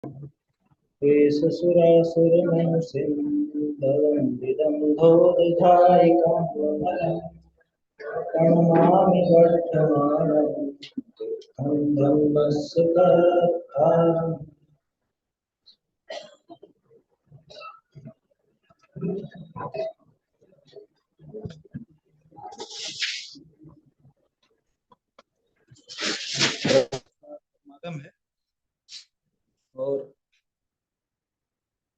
हे ससुरासुरमनुसिन्धवन्दितं प्रणमामि वर्धमानं धम्मस्य करतारम्। समागम है और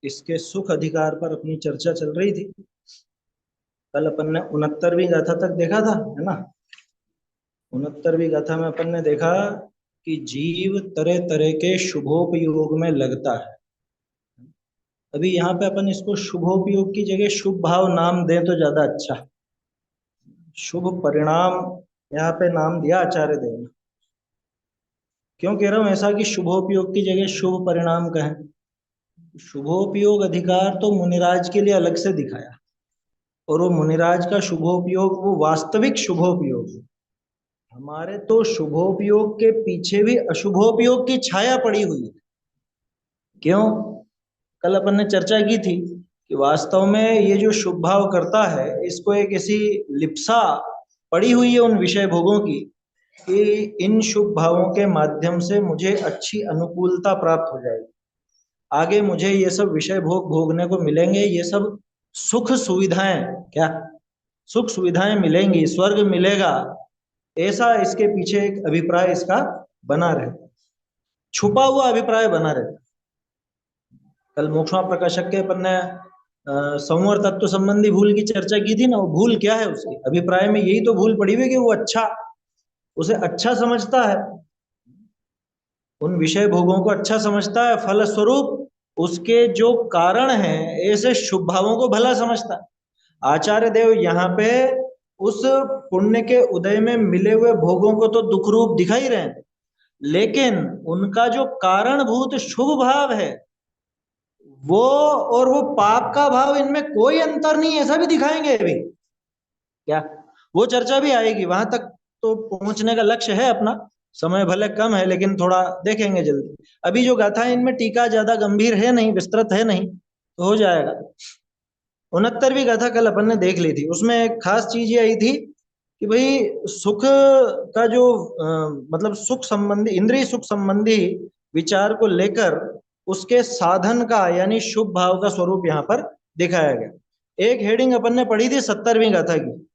इसके सुख अधिकार पर अपनी चर्चा चल रही थी। कल अपन ने 69वीं गाथा तक देखा था, है ना। 69वीं गाथा में अपन ने देखा कि जीव तरह तरह के शुभोपयोग में लगता है। अभी यहाँ पे अपन इसको शुभोपयोग की जगह शुभ भाव नाम दें तो ज्यादा अच्छा। शुभ परिणाम यहाँ पे नाम दिया आचार्य देव ने। क्यों कह रहा हूं ऐसा कि शुभोपयोग की जगह शुभ परिणाम कहें? शुभोपयोग अधिकार तो मुनिराज के लिए अलग से दिखाया, और वो मुनिराज का शुभोपयोग वो वास्तविक शुभोपयोग है। हमारे तो शुभोपयोग के पीछे भी अशुभोपयोग की छाया पड़ी हुई है। क्यों? कल अपन ने चर्चा की थी कि वास्तव में ये जो शुभ भाव करता है, इसको एक ऐसी लिप्सा पड़ी हुई है उन विषय भोगों की कि इन शुभ भावों के माध्यम से मुझे अच्छी अनुकूलता प्राप्त हो जाएगी, आगे मुझे ये सब विषय भोग भोगने को मिलेंगे, ये सब सुख सुविधाएं, क्या सुख सुविधाएं मिलेंगी, स्वर्ग मिलेगा, ऐसा इसके पीछे एक अभिप्राय इसका बना रहता, छुपा हुआ अभिप्राय बना रहता। कल मोक्षमा प्रकाशक के अपन ने संवर तत्व संबंधी भूल की चर्चा की थी ना। वो भूल क्या है? उसके अभिप्राय में यही तो भूल पड़ी हुई कि वो अच्छा, उसे अच्छा समझता है, उन विषय भोगों को अच्छा समझता है, फलस्वरूप उसके जो कारण हैं ऐसे शुभ भावों को भला समझता है। आचार्य देव यहाँ पे उस पुण्य के उदय में मिले हुए भोगों को तो दुख रूप दिखा ही रहे हैं, लेकिन उनका जो कारणभूत शुभ भाव है वो और वो पाप का भाव, इनमें कोई अंतर नहीं, ऐसा भी दिखाएंगे अभी। क्या वो चर्चा भी आएगी, वहां तक तो पहुंचने का लक्ष्य है अपना। समय भले कम है लेकिन थोड़ा देखेंगे जल्दी। अभी जो गाथा है इनमें टीका ज्यादा गंभीर है नहीं, विस्तृत है नहीं, तो हो जाएगा। 69वीं गाथा कल अपन ने देख ली थी। उसमें एक खास चीज ये आई थी कि भाई सुख का जो मतलब सुख संबंधी, इंद्रिय सुख संबंधी विचार को लेकर उसके साधन का यानी शुभ भाव का स्वरूप यहाँ पर दिखाया गया। एक हेडिंग अपन ने पढ़ी थी 70वीं गाथा की,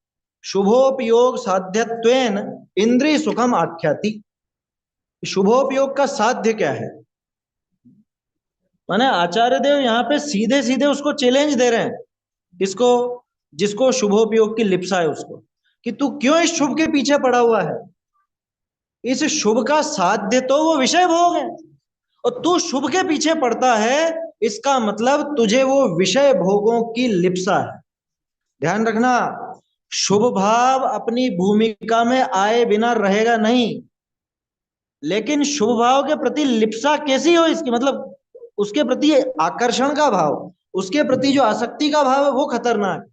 शुभोपयोग साध्यत्वेन इंद्रिय सुखम आख्याति। शुभोपयोग का साध्य क्या है? माने आचार्य देव यहाँ पे सीधे सीधे उसको चैलेंज दे रहे हैं, किसको? जिसको शुभोपयोग की लिप्सा है उसको, कि तू क्यों इस शुभ के पीछे पड़ा हुआ है? इस शुभ का साध्य तो वो विषय भोग है, और तू शुभ के पीछे पड़ता है, इसका मतलब तुझे वो विषय भोगों की लिप्सा है। ध्यान रखना, शुभ भाव अपनी भूमिका में आए बिना रहेगा नहीं, लेकिन शुभ भाव के प्रति लिप्सा कैसी हो इसकी, मतलब उसके प्रति आकर्षण का भाव, उसके प्रति जो आसक्ति का भाव है वो खतरनाक।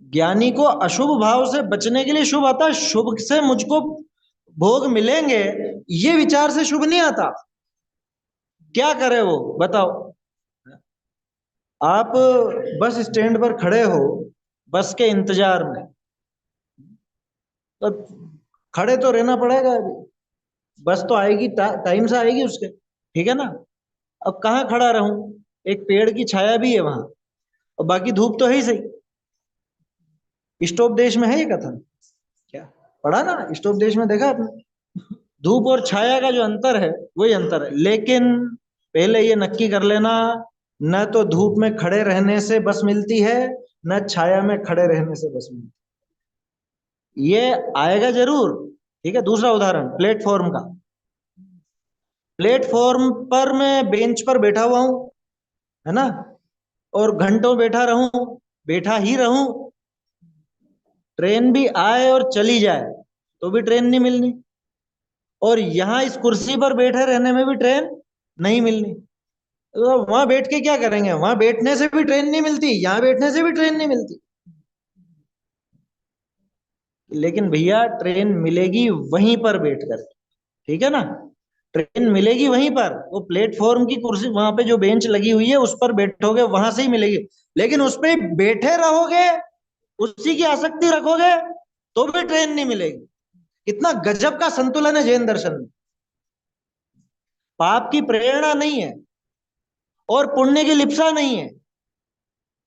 ज्ञानी को अशुभ भाव से बचने के लिए शुभ आता है, शुभ से मुझको भोग मिलेंगे ये विचार से शुभ नहीं आता। क्या करे वो बताओ? आप बस स्टैंड पर खड़े हो बस के इंतजार में, तो खड़े तो रहना पड़ेगा। अभी बस तो आएगी, टाइम से आएगी उसके, ठीक है ना। अब कहाँ खड़ा रहूं? एक पेड़ की छाया भी है वहां, और बाकी धूप तो है ही सही। स्टोप देश में है ये कथन, क्या पढ़ा ना? स्टोप देश में देखा आपने? धूप और छाया का जो अंतर है वही अंतर है। लेकिन पहले ये नक्की कर लेना, न तो धूप में खड़े रहने से बस मिलती है, न छाया में खड़े रहने से बस मिलती है। ये आएगा जरूर। ठीक है, दूसरा उदाहरण प्लेटफॉर्म का। प्लेटफॉर्म पर मैं बेंच पर बैठा हुआ हूं, है ना, और घंटों बैठा रहूं, बैठा ही रहूं, ट्रेन भी आए और चली जाए तो भी ट्रेन नहीं मिलनी, और यहां इस कुर्सी पर बैठे रहने में भी ट्रेन नहीं मिलनी। तो वहां बैठ के क्या करेंगे? वहां बैठने से भी ट्रेन नहीं मिलती, यहां बैठने से भी ट्रेन नहीं मिलती। लेकिन भैया ट्रेन मिलेगी वहीं पर बैठ कर, ठीक है ना। ट्रेन मिलेगी वहीं पर, वो प्लेटफॉर्म की कुर्सी वहां पे जो बेंच लगी हुई है उस पर बैठोगे, वहां से ही मिलेगी। लेकिन उस पे बैठे रहोगे, उसी की आसक्ति रखोगे, तो भी ट्रेन नहीं मिलेगी। कितना गजब का संतुलन है जैन दर्शन में। पाप की प्रेरणा नहीं है और पुण्य की लिप्सा नहीं है।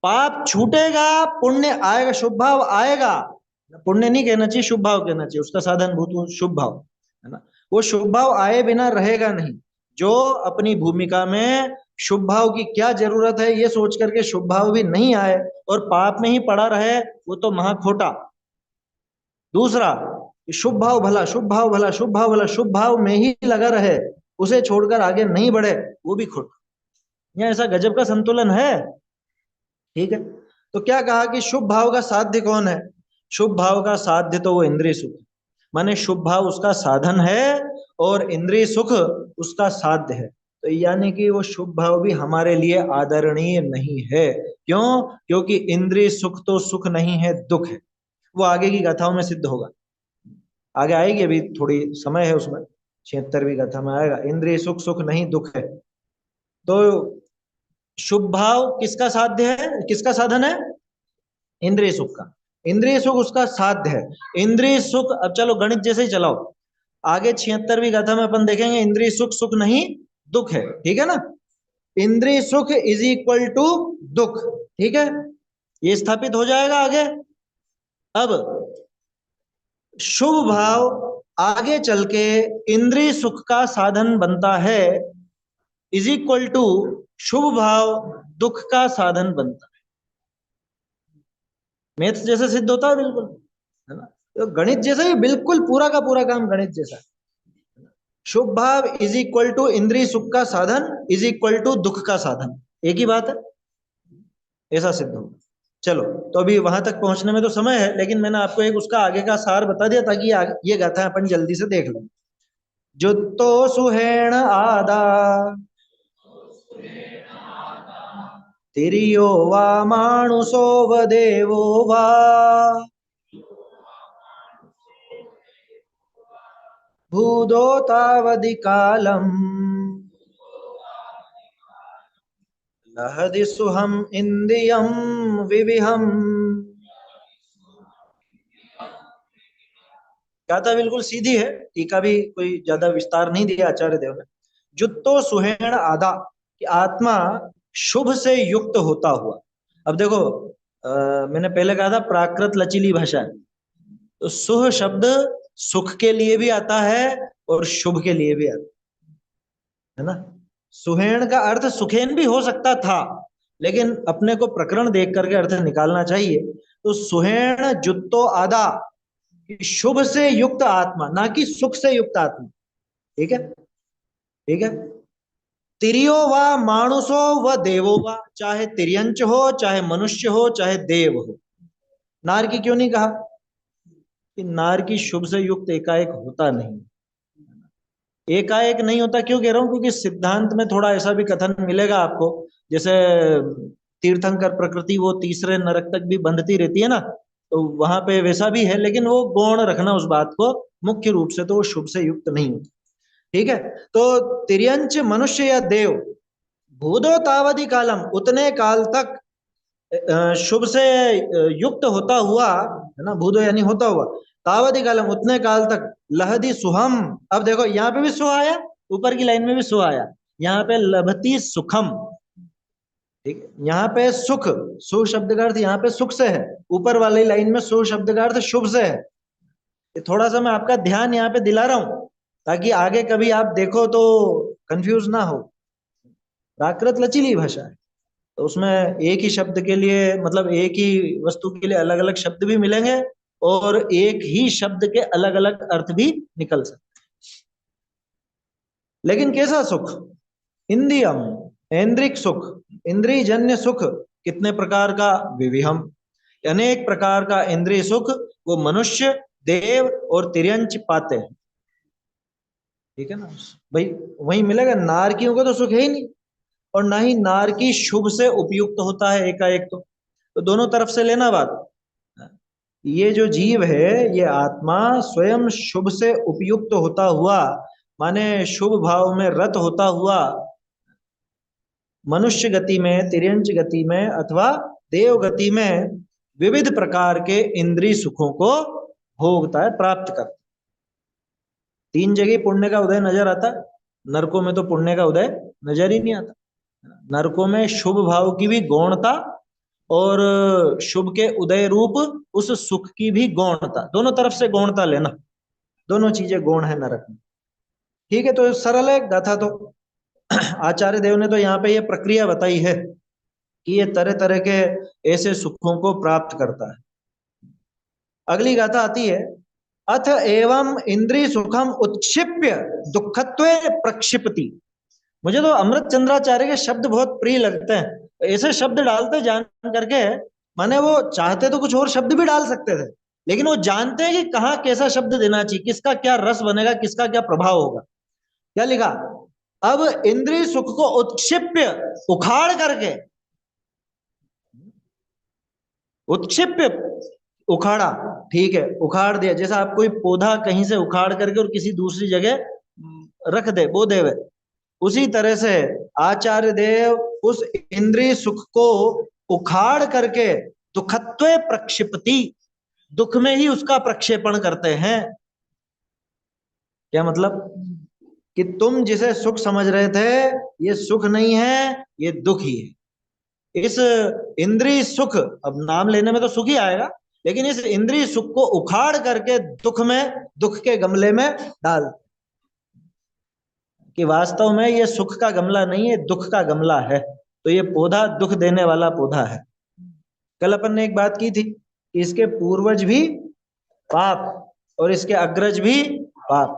पाप छूटेगा, पुण्य आएगा, शुभ भाव आएगा। पुण्य नहीं कहना चाहिए, शुभ भाव कहना चाहिए, उसका साधन भूत शुभ भाव है ना। वो शुभ भाव आए बिना रहेगा नहीं। जो अपनी भूमिका में शुभ भाव की क्या जरूरत है ये सोच करके शुभ भाव भी नहीं आए और पाप में ही पड़ा रहे, वो तो महाखोटा। दूसरा, शुभ भाव भला, शुभ भाव भला, शुभ भाव भला, शुभ भाव में ही लगा रहे, उसे छोड़कर आगे नहीं बढ़े, वो भी खोटा। यहाँ ऐसा गजब का संतुलन है। ठीक है, तो क्या कहा कि शुभ भाव का साध्य कौन है? शुभ भाव का साध्य तो वो इंद्रिय सुख, माने शुभ भाव उसका साधन है और इंद्रिय सुख उसका साध्य है। तो यानी कि वो शुभ भाव भी हमारे लिए आदरणीय नहीं है। क्यों? क्योंकि इंद्रिय सुख तो सुख नहीं है, दुख है। वो आगे की गाथाओं में सिद्ध होगा, आगे आएगी, अभी थोड़ी समय है उसमें, 76वीं गाथा में आएगा। इंद्रिय सुख सुख नहीं, दुख है। तो शुभ भाव किसका साध्य है, किसका साधन है? इंद्रिय सुख का। इंद्रिय सुख उसका साध्य है। इंद्रिय सुख, अब चलो गणित जैसे ही चलाओ, आगे 76वीं गाथा में अपन देखेंगे इंद्रिय सुख सुख नहीं दुख है। ठीक है ना? इंद्रिय सुख इज इक्वल टू दुख। ठीक है, ये स्थापित हो जाएगा आगे। अब शुभ भाव आगे चल के इंद्रिय सुख का साधन बनता है, इज इक्वल टू शुभ भाव दुख का साधन बनता है। मैथ्स जैसे सिद्ध होता है बिल्कुल, है ना? तो गणित जैसा ही बिल्कुल, पूरा का पूरा काम गणित जैसा। शुभ भाव इज इक्वल टू इंद्रिय सुख का साधन इज इक्वल टू दुख का साधन, एक ही बात है। ऐसा सिद्ध होगा। चलो, तो अभी वहां तक पहुंचने में तो समय है, लेकिन मैंने आपको एक उसका आगे का सार बता दिया ताकि ये गाथा अपन जल्दी से देख लें। जुत्तो सुहेण आदा तिरियो वा मानुषो व देवो वा भूदो तावदि कालम लहदि सुहम इंद्रियम विविहम। गाथा बिल्कुल सीधी है, टीका भी कोई ज्यादा विस्तार नहीं दिया आचार्य देव ने। जुत्तो सुहेण आधा, कि आत्मा शुभ से युक्त होता हुआ। अब देखो, मैंने पहले कहा था प्राकृत लचीली भाषा है, तो सुह शब्द सुख के लिए भी आता है और शुभ के लिए भी आता है ना। सुहेण का अर्थ सुखेन भी हो सकता था, लेकिन अपने को प्रकरण देख करके अर्थ निकालना चाहिए। तो सुहेण जुत्तो आधा, शुभ से युक्त आत्मा, ना कि सुख से युक्त आत्मा। ठीक है, ठीक है। तिरियो व मानुषो व देवो व, चाहे तिर्यंच हो, चाहे मनुष्य हो, चाहे देव हो। नार की क्यों नहीं कहा? कि नार की शुभ से युक्त एकाएक होता नहीं। एकाएक नहीं होता क्यों कह रहा हूं? क्योंकि सिद्धांत में थोड़ा ऐसा भी कथन मिलेगा आपको, जैसे तीर्थंकर प्रकृति वो तीसरे नरक तक भी बंधती रहती है ना, तो वहां पे वैसा भी है, लेकिन वो गौण रखना उस बात को, मुख्य रूप से तो वो शुभ से युक्त नहीं होता। ठीक है, तो तिर्यंच मनुष्य या देव, भूदो तावधि कालम, उतने काल तक शुभ से युक्त होता हुआ, है ना, भूदो यानी होता हुआ, तावधि कालम उतने काल तक, लहदी सुहम। अब देखो यहाँ पे भी सु आया, ऊपर की लाइन में भी सु आया, यहाँ पे लभती सुखम। ठीक है, यहाँ पे सुख, सु शब्द का अर्थ यहाँ पे सुख से है, ऊपर वाली लाइन में सु शब्द का अर्थ शुभ से है। ये थोड़ा सा मैं आपका ध्यान यहाँ पे दिला रहा हूं ताकि आगे कभी आप देखो तो कंफ्यूज ना हो। प्राकृत लचीली भाषा है, तो उसमें एक ही शब्द के लिए, मतलब एक ही वस्तु के लिए अलग अलग शब्द भी मिलेंगे और एक ही शब्द के अलग अलग अर्थ भी निकल सकते। लेकिन कैसा सुख? इंद्रियम, इंद्रिक सुख, इंद्रिय जन्य सुख। कितने प्रकार का? विविहम, अनेक प्रकार का इंद्रिय सुख वो मनुष्य, देव और तिर्यंच पाते हैं। ठीक है ना भाई, वही मिलेगा। नारकियों का तो सुख है ही नहीं, और ना ही नारकी शुभ से उपयुक्त होता है एकाएक। तो दोनों तरफ से लेना बात। ये जो जीव है, ये आत्मा स्वयं शुभ से उपयुक्त होता हुआ माने शुभ भाव में रत होता हुआ मनुष्य गति में, तिर्यंच गति में अथवा देव गति में विविध प्रकार के इंद्रिय सुखों को भोगता है, प्राप्त करता है। 3 जगह पुण्य का उदय नजर आता है, नरकों में तो पुण्य का उदय नजर ही नहीं आता। नरकों में शुभ भाव की भी गौणता और शुभ के उदय रूप उस सुख की भी गौणता, दोनों तरफ से गौणता लेना, दोनों चीजें गौण है नरक में। ठीक है, तो सरल है गाथा तो। आचार्य देव ने तो यहाँ पे ये प्रक्रिया बताई है कि ये तरह तरह के ऐसे सुखों को प्राप्त करता है। अगली गाथा आती है, अथ एवं इंद्रिय सुखम उत्क्षिप्य दुखत्वे प्रक्षिपति। मुझे तो अमृत चंद्राचार्य के शब्द बहुत प्रिय लगते हैं। ऐसे शब्द डालते जान करके, माने वो चाहते तो कुछ और शब्द भी डाल सकते थे, लेकिन वो जानते हैं कि कहाँ कैसा शब्द देना चाहिए, किसका क्या रस बनेगा, किसका क्या प्रभाव होगा। क्या लिखा, अब इंद्रिय सुख को उत्क्षिप्य, उखाड़ करके, उत्क्षिप्य उखाड़ा, ठीक है, उखाड़ दिया। जैसा आप कोई पौधा कहीं से उखाड़ करके और किसी दूसरी जगह रख दे, बो देवे, उसी तरह से आचार्य देव उस इंद्रिय सुख को उखाड़ करके दुखत्वे प्रक्षिपति, दुख में ही उसका प्रक्षेपण करते हैं। क्या मतलब कि तुम जिसे सुख समझ रहे थे, ये सुख नहीं है, ये दुख ही है। इस इंद्रिय सुख, अब नाम लेने में तो सुख ही आएगा, लेकिन इस इंद्रिय सुख को उखाड़ करके दुख में, दुख के गमले में डाल, कि वास्तव में ये सुख का गमला नहीं है, दुख का गमला है। तो ये पौधा दुख देने वाला पौधा है। कल अपन ने एक बात की थी कि इसके पूर्वज भी पाप और इसके अग्रज भी पाप।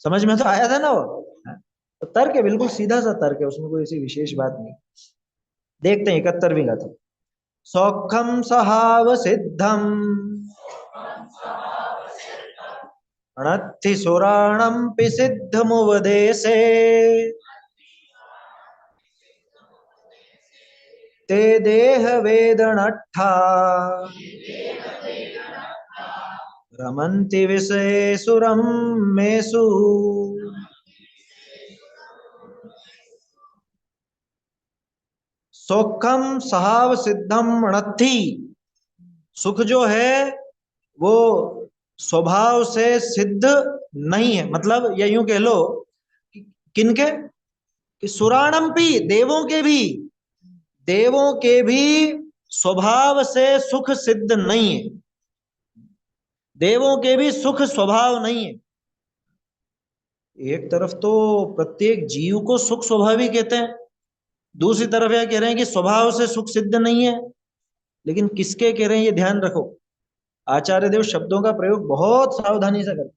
समझ में तो आया था ना वो? तो तर्क है, बिल्कुल सीधा सा तर्क है, उसमें कोई ऐसी विशेष बात नहीं। देखते हैं 71वीं गाथा। सौखम सहाव सिद्धम अणत्थि सुराणम सिद्धमुवदेशे ते देह वेदनट्ठा रमन्ति विषयेषु रम्येषु। सौखम सहाव सिद्धम अणत्थि, सुख जो है वो स्वभाव से सिद्ध नहीं है। मतलब या यूं कह लो, किनके, कि सुराणम भी, देवों के भी, देवों के भी स्वभाव से सुख सिद्ध नहीं है। देवों के भी सुख स्वभाव नहीं है। एक तरफ तो प्रत्येक जीव को सुख स्वभावी कहते हैं, दूसरी तरफ यह कह रहे हैं कि स्वभाव से सुख सिद्ध नहीं है। लेकिन किसके कह रहे हैं ये ध्यान रखो। आचार्य देव शब्दों का प्रयोग बहुत सावधानी से करते।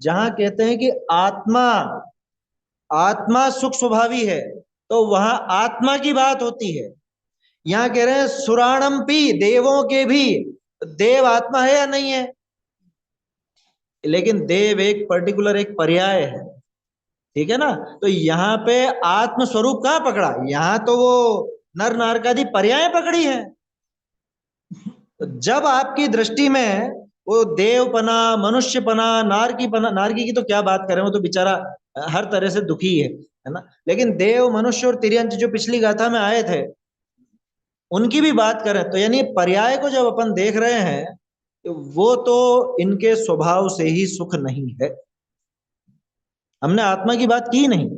जहां कहते हैं कि आत्मा, आत्मा सुख स्वभावी है, तो वहां आत्मा की बात होती है। यहां कह रहे हैं सुराणम पी, देवों के भी, देव आत्मा है या नहीं है? लेकिन देव एक पर्टिकुलर एक पर्याय है, ठीक है ना। तो यहाँ पे आत्म स्वरूप कहाँ पकड़ा, यहाँ तो वो नर नारकादि पर्याय पकड़ी है। तो जब आपकी दृष्टि में वो देवपना, मनुष्यपना, नारकीपना, नारकी की तो क्या बात करें, वो तो बेचारा हर तरह से दुखी है ना। लेकिन देव, मनुष्य और तिर्यंच जो पिछली गाथा में आए थे, उनकी भी बात करें तो यानी पर्याय को जब अपन देख रहे हैं, तो वो तो इनके स्वभाव से ही सुख नहीं है। हमने आत्मा की बात की नहीं।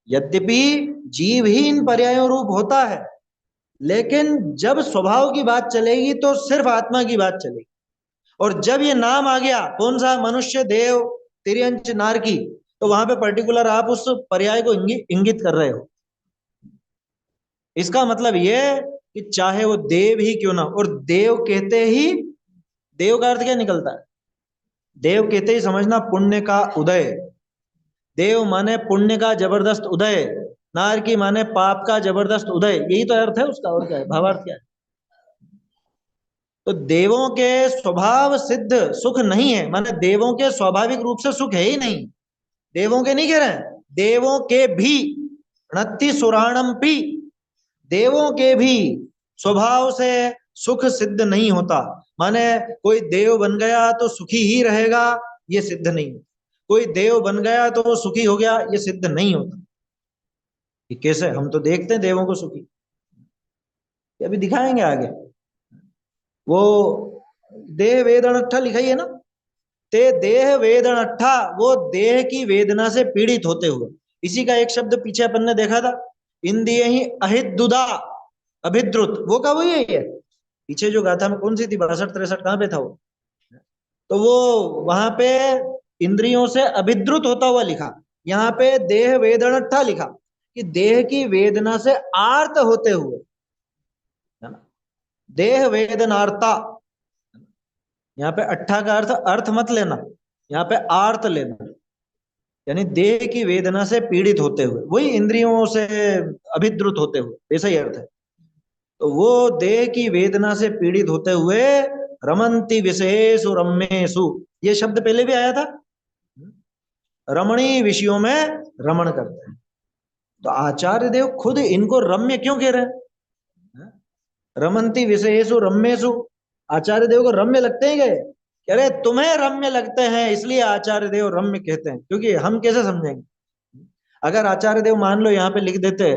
यद्यपि जीव ही इन पर्यायों रूप होता है, लेकिन जब स्वभाव की बात चलेगी तो सिर्फ आत्मा की बात चलेगी। और जब ये नाम आ गया, कौन सा, मनुष्य, देव, तिर्यंच, नारकी, तो वहां पे पर्टिकुलर आप उस पर्याय को इंगित कर रहे हो। इसका मतलब यह कि चाहे वो देव ही क्यों ना, और देव कहते ही, देव का अर्थ क्या निकलता है? देव कहते ही समझना पुण्य का उदय। देव माने पुण्य का जबरदस्त उदय, नारकी माने पाप का जबरदस्त उदय, यही तो अर्थ है उसका। और क्या है, भावार्थ क्या है? तो देवों के स्वभाव सिद्ध सुख नहीं है, माने देवों के स्वाभाविक रूप से सुख है ही नहीं। देवों के नहीं कह रहे हैं, देवों के भी, णत्ति सुराणम पी, देवों के भी स्वभाव से सुख सिद्ध नहीं होता। माने कोई देव बन गया तो सुखी ही रहेगा, ये सिद्ध नहीं। कोई देव बन गया तो वो सुखी हो गया, ये सिद्ध नहीं होता। कि कैसे? हम तो देखते हैं देवों को सुखी, ये अभी दिखाएंगे आगे। वो देह वेदन अट्ठा लिखा ही है ना, ते देह वेदन अट्ठा, वो देह की वेदना से पीड़ित होते हुए। इसी का एक शब्द पीछे अपन ने देखा था, इंद्रिय ही अहिदुदा अभिद्रुत, वो का वही है ये। पीछे जो गाथा में कौन सी थी, 62-63 कहां पे था वो? तो वो वहां पे इंद्रियों से अभिद्रुत होता हुआ लिखा, यहाँ पे देह वेदनट्ठा लिखा कि देह की वेदना से आर्त होते हुए, है ना, देह वेदनार्ता। यहाँ पे अट्ठा का अर्थ अर्थ मत लेना, यहाँ पे आर्त लेना, यानी देह की वेदना से पीड़ित होते हुए, वही इंद्रियों से अभिद्रुत होते हुए, ऐसा ही अर्थ है। तो वो देह की वेदना से पीड़ित होते हुए रमंती विषयेषु रम्येषु, ये शब्द पहले भी आया था, रमणीय विषयों में रमण करते हैं। तो आचार्य देव खुद इनको रम्य क्यों कह रहे हैं? रमंती विषयेषु रम्येषु, आचार्य देव को रम्य लगते हैं क्या? कह रहे तुम्हें रम्य लगते हैं इसलिए आचार्य देव रम्य कहते हैं। क्योंकि हम कैसे समझेंगे, अगर आचार्य देव मान लो यहाँ पे लिख देते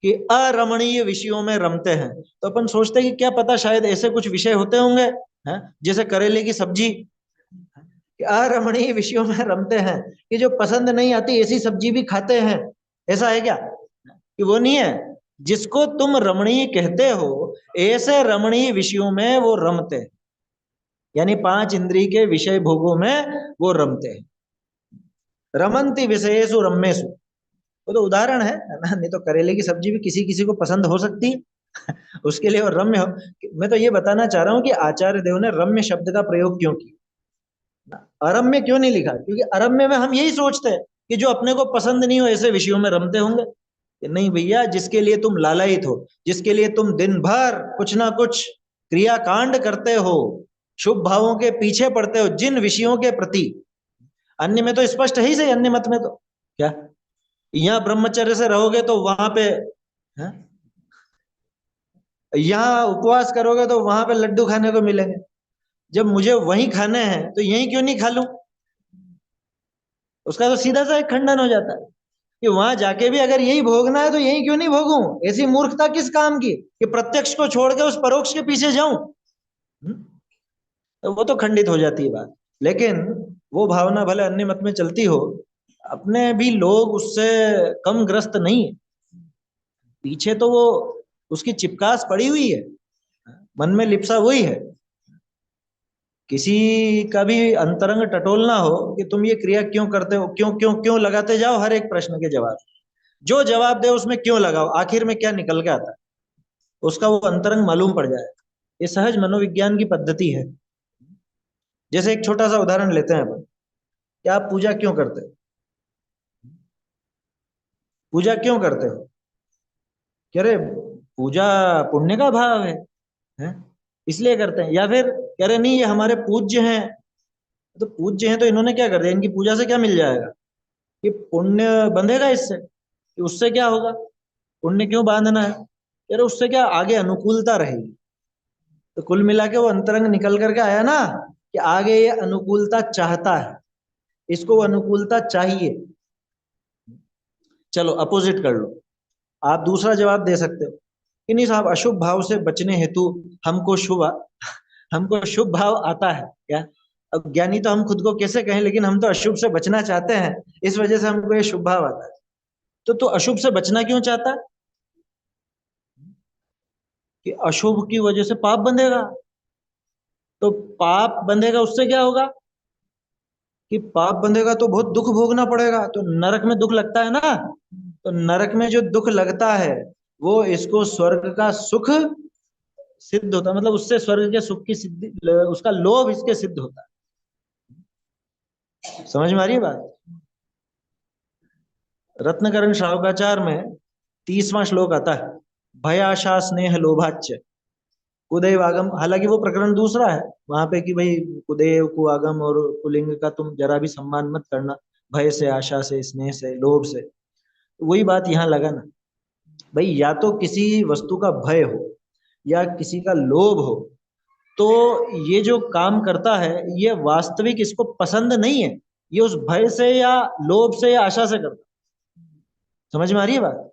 कि अरमणीय विषयों में रमते हैं, तो अपन सोचते कि क्या पता शायद ऐसे कुछ विषय होते होंगे, हैं, जैसे करेले की सब्जी, कि अरमणीय विषयों में रमते हैं, कि जो पसंद नहीं आती ऐसी सब्जी भी खाते हैं, ऐसा है क्या? कि वो नहीं है। जिसको तुम रमणीय कहते हो, ऐसे रमणीय विषयों में वो रमते हैं, यानी 5 इंद्रिय के विषय भोगों में वो रमते हैं। रमंती विषयेषु रम्येषु, वो तो उदाहरण है ना, नहीं तो करेले की सब्जी भी किसी किसी को पसंद हो सकती है उसके लिए वो रम्य हो। मैं तो ये बताना चाह रहा हूं कि आचार्य देव ने रम्य शब्द का प्रयोग क्यों किया, अरम्य क्यों नहीं लिखा? क्योंकि अरम्य में हम यही सोचते हैं कि जो अपने को पसंद नहीं हो ऐसे विषयों में रमते होंगे। नहीं भैया, जिसके लिए तुम लालायित हो, जिसके लिए तुम दिन भर कुछ ना कुछ क्रियाकांड करते हो, शुभ भावों के पीछे पड़ते हो, जिन विषयों के प्रति, अन्य में तो स्पष्ट है ही सही, अन्य मत में तो क्या, यहाँ ब्रह्मचर्य से रहोगे तो वहां पे, है? यहाँ उपवास करोगे तो वहां पे लड्डू खाने को मिलेंगे। जब मुझे वही खाने हैं तो यही क्यों नहीं खा लूं? उसका तो सीधा सा एक खंडन हो जाता है कि वहां जाके भी अगर यही भोगना है तो यही क्यों नहीं भोगूं? ऐसी मूर्खता किस काम की कि प्रत्यक्ष को छोड़ के उस परोक्ष के पीछे जाऊं? तो वो तो खंडित हो जाती है बात। लेकिन वो भावना भले अन्य मत में चलती हो, अपने भी लोग उससे कम ग्रस्त नहीं है। पीछे तो वो उसकी चिपकास पड़ी हुई है, मन में लिप्सा वही है। किसी का भी अंतरंग टटोलना हो कि तुम ये क्रिया क्यों करते हो, क्यों क्यों क्यों लगाते जाओ, हर एक प्रश्न के जवाब, जो जवाब दे उसमें क्यों लगाओ, आखिर में क्या निकल के आता है, उसका वो अंतरंग मालूम पड़ जाएगा। ये सहज मनोविज्ञान की पद्धति है। जैसे एक छोटा सा उदाहरण लेते हैं अपन, क्या आप पूजा क्यों करते हो? पूजा क्यों करते हो? कह रहे पूजा पुण्य का भाव है? इसलिए करते हैं। या फिर कह रहे नहीं ये हमारे पूज्य हैं, तो पूज्य हैं तो इन्होंने क्या कर दिया, इनकी पूजा से क्या मिल जाएगा? कि पुण्य बंधेगा इससे, कि उससे क्या होगा, पुण्य क्यों बांधना है? यार उससे क्या आगे अनुकूलता रहेगी। तो कुल मिला के वो अंतरंग निकल करके आया ना, कि आगे ये अनुकूलता चाहता है, इसको वो अनुकूलता चाहिए। चलो अपोजिट कर लो, आप दूसरा जवाब दे सकते हो कि नहीं साहब, अशुभ भाव से बचने हेतु हमको हमको शुभ भाव आता है क्या? अब ज्ञानी तो हम खुद को कैसे कहें, लेकिन हम तो अशुभ से बचना चाहते हैं, इस वजह से हमको ये शुभ भाव आता है। तो अशुभ से बचना क्यों चाहता है? कि अशुभ की वजह से पाप बंधेगा, तो पाप बंधेगा उससे क्या होगा? कि पाप बंधेगा तो बहुत दुख भोगना पड़ेगा, तो नरक में दुख लगता है ना, तो नरक में जो दुख लगता है वो इसको स्वर्ग का सुख सिद्ध होता है, मतलब उससे स्वर्ग के सुख की सिद्धि, उसका लोभ इसके सिद्ध होता है। समझ में आ रही है बात? रत्नकरण श्रावकाचार में 30वां श्लोक आता है, भयाशा स्नेह लोभाच्य कुदैव आगम। हालांकि वो प्रकरण दूसरा है, वहां पे कि भाई कुदैव को आगम और कुलिंग का तुम जरा भी सम्मान मत करना, भय से, आशा से, स्नेह से, लोभ से। तो वही बात यहाँ लगा ना भाई, या तो किसी वस्तु का भय हो या किसी का लोभ हो, तो ये जो काम करता है ये वास्तविक इसको पसंद नहीं है, ये उस भय से या लोभ से या आशा से करता। समझ में आ रही है बात?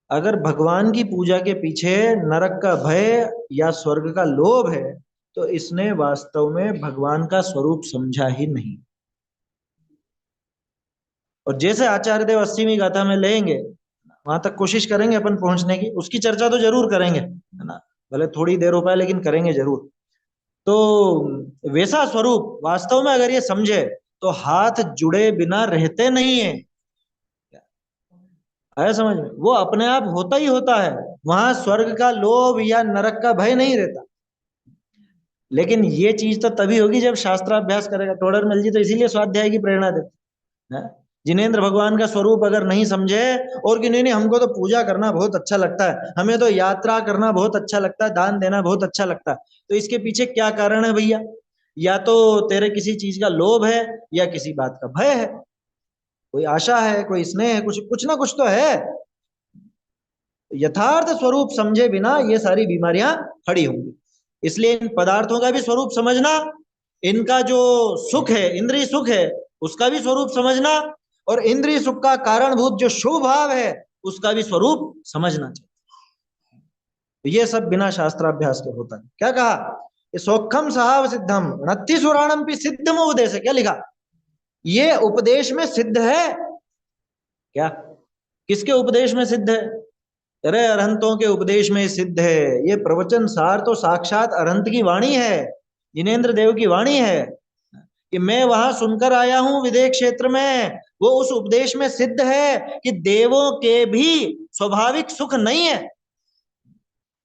अगर भगवान की पूजा के पीछे नरक का भय या स्वर्ग का लोभ है तो इसने वास्तव में भगवान का स्वरूप समझा ही नहीं। और जैसे आचार्य देव 80वीं गाथा में लेंगे, वहां तक कोशिश करेंगे अपन पहुंचने की, उसकी चर्चा तो जरूर करेंगे, है ना, भले थोड़ी देर हो पाए लेकिन करेंगे जरूर। तो वैसा स्वरूप वास्तव में अगर ये समझे तो हाथ जुड़े बिना रहते नहीं है। आया समझ में? वो अपने आप होता ही होता है, वहां स्वर्ग का लोभ या नरक का भय नहीं रहता। लेकिन ये चीज तो तभी होगी जब शास्त्राभ्यास करेगा। टोडरमल जी तो इसीलिए स्वाध्याय की प्रेरणा देते हैं। जिनेंद्र भगवान का स्वरूप अगर नहीं समझे और कि नहीं नहीं हमको तो पूजा करना बहुत अच्छा लगता है, हमें तो यात्रा करना बहुत अच्छा लगता है, दान देना बहुत अच्छा लगता है, तो इसके पीछे क्या कारण है भैया? या तो तेरे किसी चीज का लोभ है या किसी बात का भय है, कोई आशा है, कोई स्नेह है, कुछ कुछ ना कुछ तो है। यथार्थ स्वरूप समझे बिना ये सारी बीमारियां खड़ी होंगी। इसलिए इन पदार्थों का भी स्वरूप समझना, इनका जो सुख है, इंद्रिय सुख है, उसका भी स्वरूप समझना, और इंद्रिय सुख का कारणभूत जो शुभ भाव है उसका भी स्वरूप समझना चाहिए। ये सब बिना शास्त्राभ्यास के होता है। क्या कहा? ये सौखम सहाव सिद्धम नत्थि सुराणम भी सिद्धम उपदेश है। क्या लिखा? ये उपदेश में सिद्ध है। क्या? किसके उपदेश में सिद्ध है? अरे अरहंतों के उपदेश में सिद्ध है। ये प्रवचन सार तो साक्षात अरहंत की वाणी है, जिनेन्द्र देव की वाणी है, कि मैं वहां सुनकर आया हूं विदेह क्षेत्र में। वो उस उपदेश में सिद्ध है कि देवों के भी स्वाभाविक सुख नहीं है।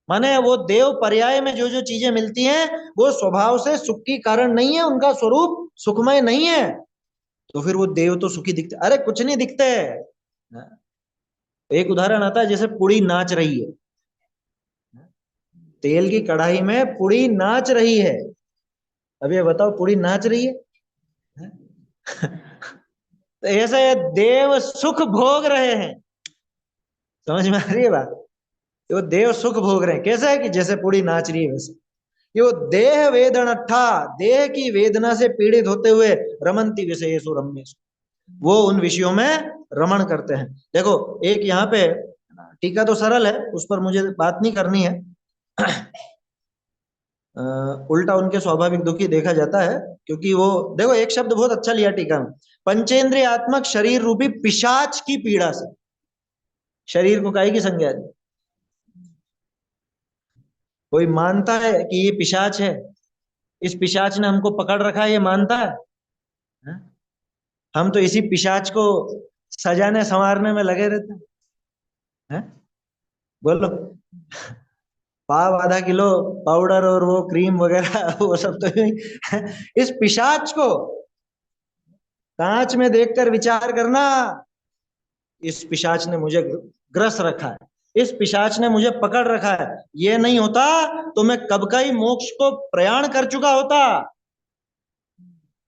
माने वो देव पर्याय में जो जो चीजें मिलती हैं वो स्वभाव से सुख की कारण नहीं है, उनका स्वरूप सुखमय नहीं है। तो फिर वो देव तो सुखी दिखते? अरे कुछ नहीं दिखते। एक उदाहरण आता है, जैसे पुड़ी नाच रही है, तेल की कढ़ाई में पुड़ी नाच रही है। अब ये बताओ, पुड़ी नाच रही है? तो ऐसे देव सुख भोग रहे हैं। समझ में आ रही है बात? वो देव सुख भोग रहे हैं कैसे है कि जैसे पुड़ी नाच रही है वैसे। ये वो देह वेदनठा, देह की वेदना से पीड़ित होते हुए रमंती विषयेषु रम्येषु, वो उन विषयों में रमण करते हैं। देखो एक यहाँ पे टीका तो सरल है, उस पर मुझे बात नहीं करनी है। उल्टा उनके स्वाभाविक दुखी देखा जाता है, क्योंकि वो देखो एक शब्द बहुत अच्छा लिया टीका में, पंचेंद्रियात्मक शरीर रूपी पिशाच की पीड़ा से। शरीर को काहे की संज्ञा दी? कोई मानता है कि ये पिशाच है, इस पिशाच ने हमको पकड़ रखा है, ये मानता है? हैं? हम तो इसी पिशाच को सजाने संवारने में लगे रहते हैं। बोलो, पाव आधा किलो पाउडर और वो क्रीम वगैरह वो सब तो इस पिशाच को कांच में देखकर विचार करना, इस पिशाच ने मुझे ग्रस रखा है, इस पिशाच ने मुझे पकड़ रखा है। ये नहीं होता तो मैं कब का ही मोक्ष को प्रयाण कर चुका होता।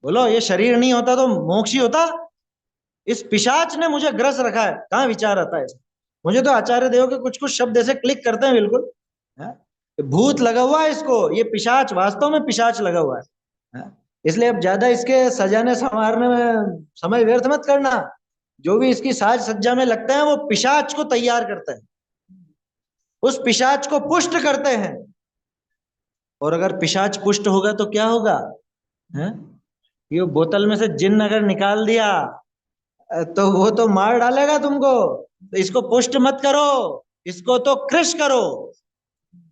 बोलो, ये शरीर नहीं होता तो मोक्ष ही होता। इस पिशाच ने मुझे ग्रस रखा है, कहाँ विचार आता है? मुझे तो आचार्य देव के कुछ कुछ शब्द ऐसे क्लिक करते हैं बिल्कुल, है? भूत लगा हुआ है इसको, ये पिशाच वास्तव में पिशाच लगा हुआ है? इसलिए अब ज्यादा इसके सजाने संवारने में समय व्यर्थ मत करना। जो भी इसकी साज सज्जा में लगता है वो पिशाच को तैयार करते हैं, उस पिशाच को पुष्ट करते हैं। और अगर पिशाच पुष्ट होगा तो क्या होगा? है? ये बोतल में से जिन्न अगर निकाल दिया तो वो तो मार डालेगा तुमको। तो इसको पुष्ट मत करो, इसको तो कृश करो।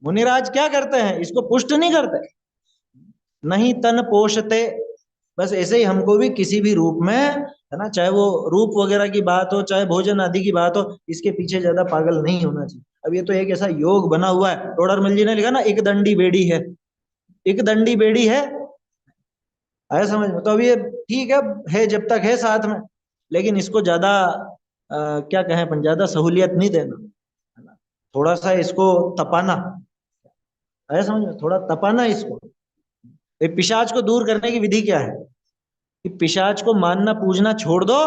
मुनिराज क्या करते हैं? इसको पुष्ट नहीं करते। नहीं तन पोषते, बस ऐसे ही हमको भी किसी भी रूप में, है ना, चाहे वो रूप वगैरह की बात हो चाहे भोजन आदि की बात हो, इसके पीछे ज्यादा पागल नहीं होना चाहिए। अब ये तो एक ऐसा योग बना हुआ है, टोडरमल जी ने लिखा ना, एक दंडी बेड़ी है, एक दंडी बेड़ी है। आया समझ में? तो अब ये ठीक है जब तक है साथ में, लेकिन इसको ज्यादा क्या कहें अपन, ज्यादा सहूलियत नहीं देना, है ना, थोड़ा सा इसको तपाना। आया समझ में? थोड़ा तपाना इसको। ये पिशाच को दूर करने की विधि क्या है कि पिशाच को मानना पूजना छोड़ दो,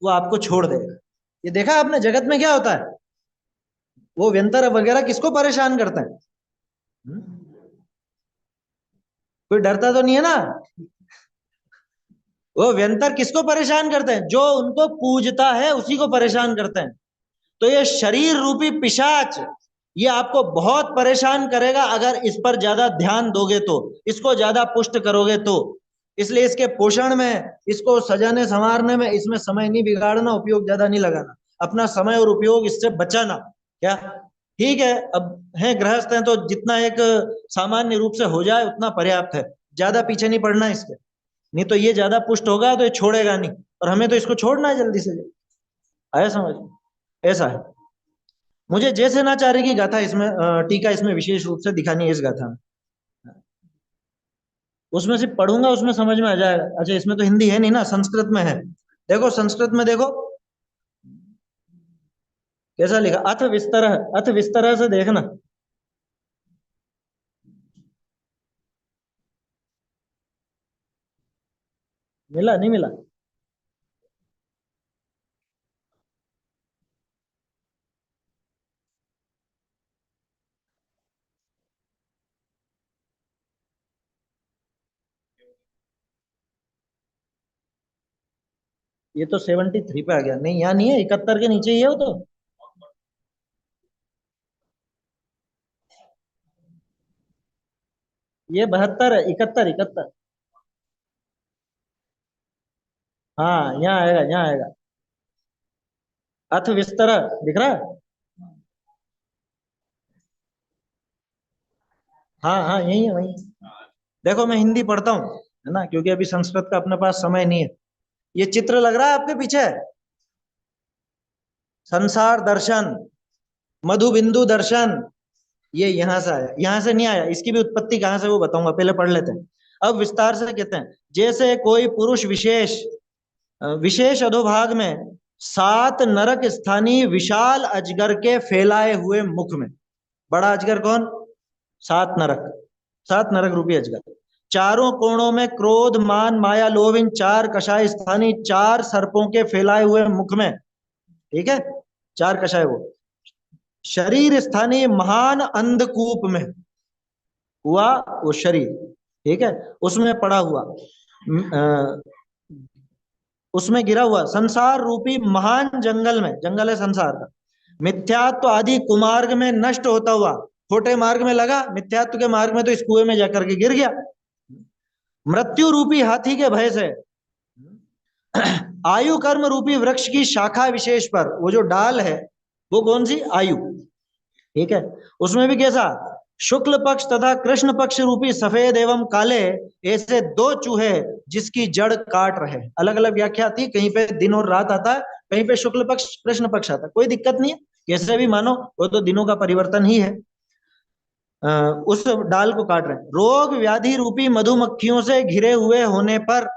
वो आपको छोड़ देगा। ये देखा आपने जगत में क्या होता है? वो व्यंतर वगैरह किसको परेशान करते हैं? कोई डरता तो नहीं है ना? वो व्यंतर किसको परेशान करते हैं? जो उनको पूजता है उसी को परेशान करते हैं। तो ये शरीर रूपी पिशाच ये आपको बहुत परेशान करेगा अगर इस पर ज्यादा ध्यान दोगे तो, इसको ज्यादा पुष्ट करोगे तो। इसलिए इसके पोषण में, इसको सजाने संवारने में, इसमें समय नहीं बिगाड़ना, उपयोग ज्यादा नहीं लगाना, अपना समय और उपयोग इससे बचाना। क्या ठीक है? अब है गृहस्थ हैं तो जितना एक सामान्य रूप से हो जाए उतना पर्याप्त है, ज्यादा पीछे नहीं पड़ना इसके। नहीं तो ये ज्यादा पुष्ट होगा तो ये छोड़ेगा नहीं, और हमें तो इसको छोड़ना है जल्दी से जल्दी। आया समझ? ऐसा है। मुझे जैसे ना चाह रही की गाथा इसमें टीका इसमें विशेष रूप से दिखानी है इस गाथा में। उसमें से पढ़ूंगा उसमें समझ में आ जाएगा। अच्छा इसमें तो हिंदी है नहीं ना, संस्कृत में है। देखो संस्कृत में देखो कैसा लिखा, अथ विस्तर, अथ विस्तर से देखना। मिला नहीं मिला? ये तो 73 पे आ गया। नहीं यहाँ नहीं है, 71 के नीचे ही है वो तो। ये 72 है, 71 71। हाँ यहाँ आएगा, यहाँ आएगा। अथ विस्तर दिख रहा है? हाँ हाँ यही है वही। देखो मैं हिंदी पढ़ता हूँ है ना, क्योंकि अभी संस्कृत का अपने पास समय नहीं है। ये चित्र लग रहा है आपके पीछे, संसार दर्शन, मधु बिंदु दर्शन, ये यहां से आया, यहां से नहीं आया। इसकी भी उत्पत्ति कहां से वो बताऊंगा, पहले पढ़ लेते हैं। अब विस्तार से कहते हैं, जैसे कोई पुरुष विशेष विशेष अधोभाग में 7 नरक स्थानीय विशाल अजगर के फैलाए हुए मुख में। बड़ा अजगर कौन? 7 नरक, 7 नरक रूपी अजगर। चारों कोणों में क्रोध मान माया लोभ इन 4 कषाय स्थानीय 4 सर्पों के फैलाए हुए मुख में। ठीक है, 4 कषाय वो। शरीर स्थानीय महान अंधकूप में हुआ वो शरीर। ठीक है, उसमें पड़ा हुआ, उसमें गिरा हुआ संसार रूपी महान जंगल में, जंगल है संसार का, मिथ्यात्व आदि कुमार्ग में नष्ट होता हुआ। खोटे मार्ग में लगा, मिथ्यात्व के मार्ग में तो इस कुएं में जाकर के गिर गया। मृत्यु रूपी हाथी के भय से आयु कर्म रूपी वृक्ष की शाखा विशेष पर, वो जो डाल है वो कौन सी? आयु। ठीक है, उसमें भी कैसा? शुक्ल पक्ष तथा कृष्ण पक्ष रूपी सफेद एवं काले ऐसे 2 चूहे जिसकी जड़ काट रहे। अलग अलग व्याख्या आती है, कहीं पे दिन और रात आता है, कहीं पे शुक्ल पक्ष कृष्ण पक्ष आता है, कोई दिक्कत नहीं है, कैसे भी मानो, वो तो दिनों का परिवर्तन ही है। उस डाल को काट रहे हैं। रोग व्याधि रूपी मधुमक्खियों से घिरे हुए होने पर,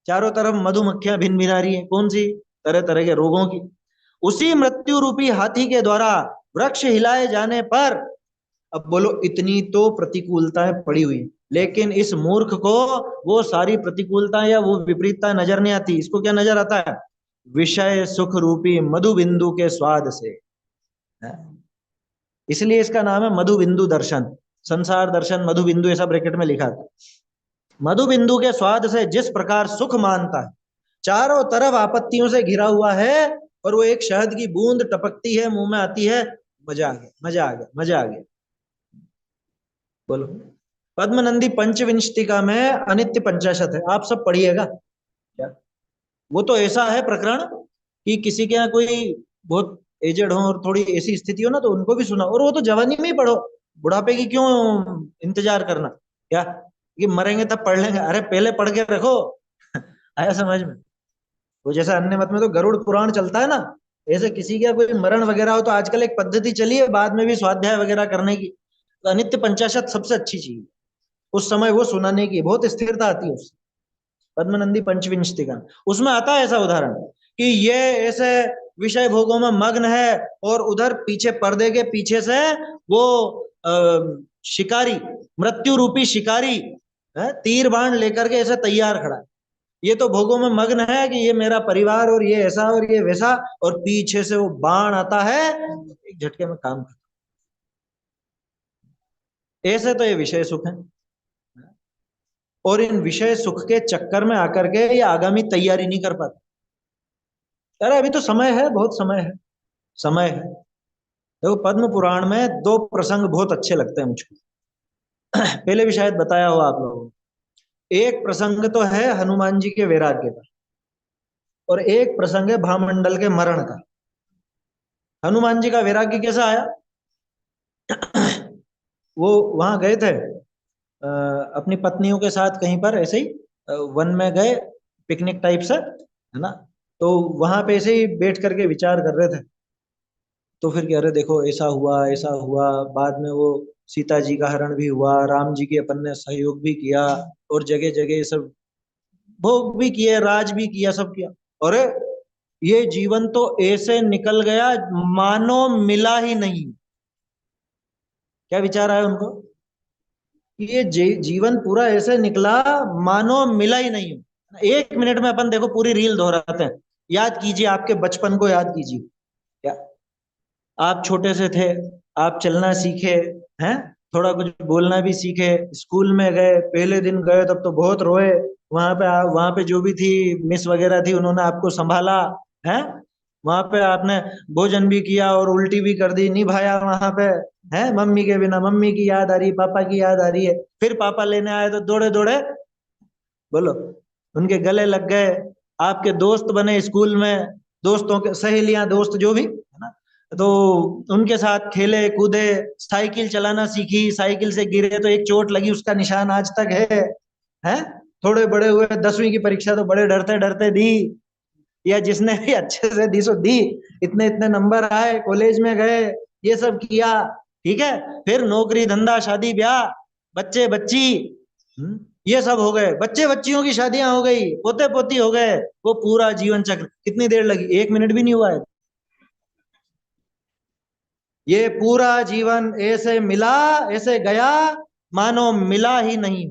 चारों तरफ मधुमक्खियां भिन भिना रही है, कौन सी? तरह तरह के रोगों की। उसी मृत्यु रूपी हाथी के द्वारा वृक्ष हिलाए जाने पर, अब बोलो इतनी तो प्रतिकूलताएं पड़ी हुई, लेकिन इस मूर्ख को वो सारी प्रतिकूलता या वो विपरीतता नजर नहीं आती। इसको क्या नजर आता है? विषय सुख रूपी मधु बिंदु के स्वाद से। इसलिए इसका नाम है मधु बिंदु दर्शन। संसार दर्शन मधु बिंदु ऐसा ब्रैकेट में लिखा था। मधु बिंदु के स्वाद से जिस प्रकार सुख मानता है, चारों तरफ आपत्तियों से घिरा हुआ है, और वो एक शहद की बूंद टपकती है मुंह में आती है, मजा आ गया, मजा आ गया, मजा आ गया। बोलो। पद्मनंदी पंचविंशतिका में अनित्य पंचाशत है, आप सब पढ़िएगा। क्या वो तो ऐसा है प्रकरण कि किसी के यहाँ कोई बहुत एजेड हो और थोड़ी ऐसी स्थिति हो ना, तो उनको भी सुना, और वो तो जवानी में ही पढ़ो, बुढ़ापे की क्यों इंतजार करना? क्या ये मरेंगे तब पढ़ लेंगे? अरे पहले पढ़ के रखो। आया समझ में? वो जैसे अन्य मत में तो गरुड़ पुराण चलता है ना, ऐसे किसी का कोई मरण वगैरह हो तो आजकल एक पद्धति चली है बाद में भी स्वाध्याय वगैरह करने की, तो अनित्य पंचाशत सबसे अच्छी चीज। उस समय वो सुनाने की बहुत स्थिरता आती है उससे। पद्मनंदी पंचविंशतिका, उसमें आता है ऐसा उदाहरण कि ये ऐसे विषय भोगों में मग्न है, और उधर पीछे पर्दे के पीछे से वो शिकारी, मृत्यु रूपी शिकारी तीर बाण लेकर के ऐसे तैयार खड़ा है। ये तो भोगों में मग्न है कि ये मेरा परिवार और ये ऐसा और ये वैसा, और पीछे से वो बाण आता है, एक झटके में काम करता। ऐसे तो ये विषय सुख है। और इन विषय सुख के चक्कर में आकर के ये आगामी तैयारी नहीं कर पाते। अरे अभी तो समय है, बहुत समय है, समय है। देखो पद्म पुराण में दो प्रसंग बहुत अच्छे लगते हैं मुझको। पहले भी शायद बताया हो आप लोगों को। एक प्रसंग तो है हनुमान जी के वैराग्य का, और एक प्रसंग है भामंडल के मरण का। हनुमान जी का वैराग्य कैसा आया? वो वहां गए थे अपनी पत्नियों के साथ कहीं पर ऐसे ही वन में गए, पिकनिक टाइप से, है ना। तो वहां पे ऐसे ही बैठ करके विचार कर रहे थे। तो फिर कह रहे देखो ऐसा हुआ ऐसा हुआ, बाद में वो सीता जी का हरण भी हुआ, राम जी के अपन ने सहयोग भी किया, और जगह जगह सब भोग भी किए, राज भी किया, सब किया। अरे ये जीवन तो ऐसे निकल गया मानो मिला ही नहीं। क्या विचार आया उनको? ये जीवन पूरा ऐसे निकला मानो मिला ही नहीं हो। एक मिनट में अपन देखो पूरी रील दोहराते हैं। याद कीजिए, आपके बचपन को याद कीजिए। क्या आप छोटे से थे, आप चलना सीखे, हैं, थोड़ा कुछ बोलना भी सीखे, स्कूल में गए, पहले दिन गए तब तो बहुत रोए। वहां पे जो भी थी मिस वगैरह थी, उन्होंने आपको संभाला, है। वहां पे आपने भोजन भी किया और उल्टी भी कर दी, निभाया वहां पे, है। मम्मी के बिना, मम्मी की याद आ रही, पापा की याद आ रही है। फिर पापा लेने आए तो दौड़े दौड़े, बोलो, उनके गले लग गए। आपके दोस्त बने स्कूल में, दोस्तों के सहेलियां, दोस्त जो भी, है ना। तो उनके साथ खेले कूदे, साइकिल चलाना सीखी, साइकिल से गिरे तो एक चोट लगी, उसका निशान आज तक है। थोड़े बड़े हुए, 10वीं की परीक्षा तो बड़े डरते डरते दी, या जिसने भी अच्छे से दी सो दी, इतने इतने नंबर आए, कॉलेज में गए, ये सब किया। ठीक है, फिर नौकरी धंधा शादी ब्याह, बच्चे बच्ची, ये सब हो गए, बच्चे बच्चियों की शादियां हो गई, पोते पोती हो गए। वो पूरा जीवन चक्र कितनी देर लगी? 1 मिनट भी नहीं हुआ है। ये पूरा जीवन ऐसे मिला, ऐसे गया मानो मिला ही नहीं।